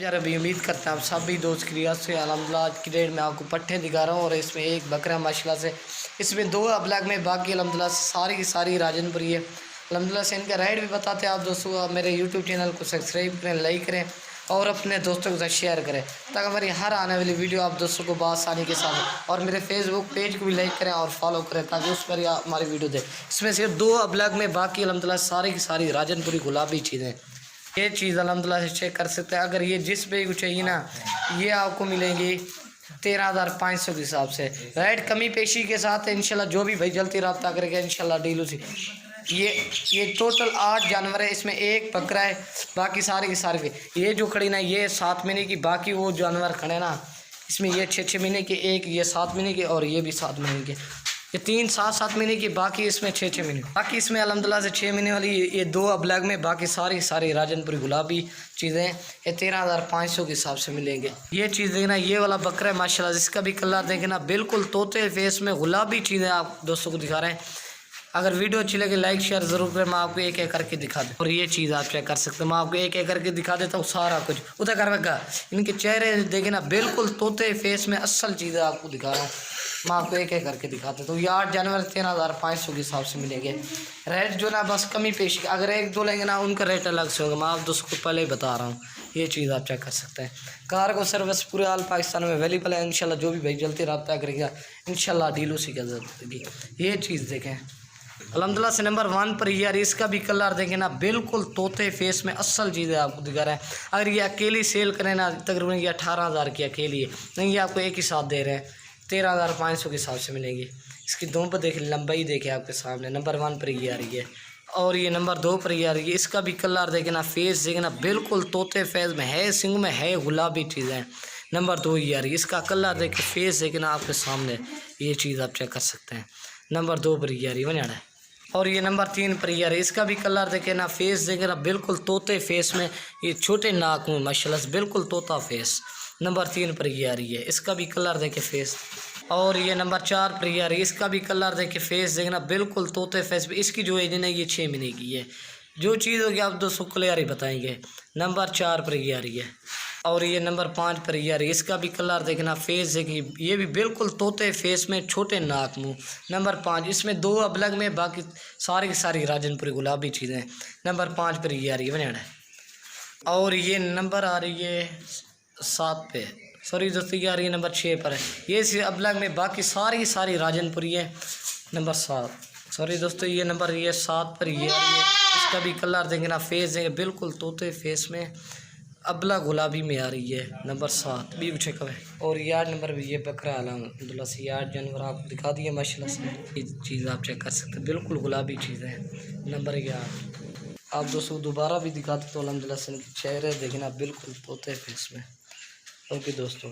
प्यारे भी उम्मीद करते हैं आप सब भी दोस्त की रियासत से अल्हम्दुलिल्लाह आज की डेट में आपको पट्टे दिखा रहा हूँ। और इसमें एक बकरा माशाल्लाह से, इसमें 2 अबलग में, बाकी अल्हम्दुलिल्लाह से सारी की सारी राजनपुरी है। अल्हम्दुलिल्लाह से इनका रेट भी बताते हैं आप दोस्तों। मेरे यूट्यूब चैनल को सब्सक्राइब करें, लाइक करें और अपने दोस्तों के साथ शेयर करें ताकि हमारी हर आने वाली वीडियो आप दोस्तों को बआसानी के साथ, और मेरे फेसबुक पेज को भी लाइक करें और फॉलो करें ताकि उस पर हमारी वीडियो दें। इसमें सिर्फ 2 अबलग में, बाकी अल्हम्दुलिल्लाह सारी की सारी राजनपुरी गुलाबी चीज़ें। ये चीज़ अल्हम्दुलिल्लाह से चेक कर सकते हैं। अगर ये जिस पे को चाहिए ना, ये आपको मिलेंगी 13,500 के हिसाब से, राइट कमी पेशी के साथ है इंशाल्लाह। जो भी भाई जल्दी रब्ता करेगा इंशाल्लाह डील उसी। ये टोटल 8 जानवर है, इसमें एक बकरा है, बाकी सारे के सारे। ये जो खड़ी ना, ये 7 महीने की, बाकी वो जानवर खड़े ना इसमें ये 6-6 महीने के, एक ये 7 महीने के और ये भी 7 महीने के। ये 3 7-7 महीने की, बाकी इसमें 6-6 महीने। बाकी इसमें अल्हम्दुलिल्लाह से 6 महीने वाली ये 2 अबलग में, बाकी सारी राजनपुरी गुलाबी चीज़ें ये 13,500 के हिसाब से मिलेंगे। ये चीज़ देखना, ये वाला बकरा है माशाल्लाह, जिसका भी कलर देखना बिल्कुल तोते फेस में गुलाबी चीज़ें आप दोस्तों को दिखा रहे हैं। अगर वीडियो अच्छी लगे लाइक शेयर ज़रूर करें। मैं आपको एक एक करके दिखा दूँ। और ये चीज़ आप चेक कर सकते हैं, मैं आपको एक एक करके दिखा देता हूँ सारा कुछ उधर करवेगा। इनके चेहरे देखे ना बिल्कुल तोते फेस में, असल चीज़ें आपको दिखा रहा हूँ। मैं आपको एक एक करके दिखा देता हूँ। ये 8 जानवर 13,500 के हिसाब से मिलेंगे। रेट जो ना बस कमी पेशी, अगर 1-2 लेंगे ना उनका रेट अलग से होगा। मैं आप दोस्तों को पहले ही बता रहा हूँ। ये चीज़ आप चेक कर सकते हैं। कार को सर्विस पूरे आल पाकिस्तान में अवेलेबल है इंशाल्लाह। जो भी भाई जल्दी रब्ता करेगा इंशाल्लाह डील उसी का जरूरत। ये चीज़ देखें अल्हम्दुलिल्लाह से नंबर 1 पर यार, इसका भी कलर देखें ना बिल्कुल तोते फेस में, असल चीज़ें आपको दिखा रहे हैं। अगर ये अकेली सेल करें ना तकरीबन ये 18,000 की अकेली है, नहीं ये आपको एक ही साथ दे रहे हैं 13,500 के हिसाब से मिलेंगी। इसकी दोनों पर देखें, लंबाई देखें आपके सामने, नंबर 1 पर ये आ रही है और ये नंबर 2 पर ये आ रही है। इसका भी कलर देखें ना, फेस देखें ना बिल्कुल तोते फेस में है, सिंग में है, गुलाबी चीज़ें। नंबर 2 ये आ रही है, इसका कलर देखें, फेस देखें ना आपके सामने, ये चीज़ आप चेक कर सकते हैं। नंबर 2 पर ये आ रही है है। और ये नंबर 3 पर ये है, इसका भी कलर देखे ना, फेस देखे ना बिल्कुल तोते फेस में, ये छोटे नाक में माशाल्लाह बिल्कुल तोता फेस। नंबर 3 पर ये आ रही है, इसका भी कलर देखे फेस। और ये नंबर 4 पर ये आ रही है, इसका भी कलर देखे, फेस देखना बिल्कुल तोते फेस में। इसकी जो एज है ये 6 महीने की है। जो चीज़ होगी आप दोस्तों क्लियर ही बताएंगे। नंबर 4 पर ये आ रही है। और ये नंबर 5 पर ये आ रही है, इसका भी कलर देखना, फेस देखिए, ये भी बिल्कुल तोते फेस में, छोटे नाक मुँह। नंबर 5, इसमें 2 अबलग में, बाकी सारी की सारी राजनपुरी गुलाबी चीज़ें। नंबर 5 पर ये आ रही है बना। और ये नंबर आ रही है 7 पे, सॉरी दोस्तों ये आ रही है नंबर 6 पर है। ये अबलग में, बाकी सारी राजनपुरी है। नंबर 7, सॉरी दोस्तों ये नंबर ये 7 पर ये आ रही है। इसका भी कलर देंगे ना, फेस देंगे बिल्कुल तोते फेस में, अबला गुलाबी में आ रही है। नंबर 7 भी उठे कब है। और 8 नंबर भी ये बकरा अल्हम्दुलिल्लाह से 8 जानवर आपको दिखा दिए माशाल्लाह से। ये चीज़ आप चेक कर सकते हैं, बिल्कुल गुलाबी चीज़ है। नंबर 8 आप दोस्तों दोबारा भी दिखाते तो अल्हम्दुलिल्लाह से चेहरे देखना बिल्कुल तोते फेस में। ओके दोस्तों।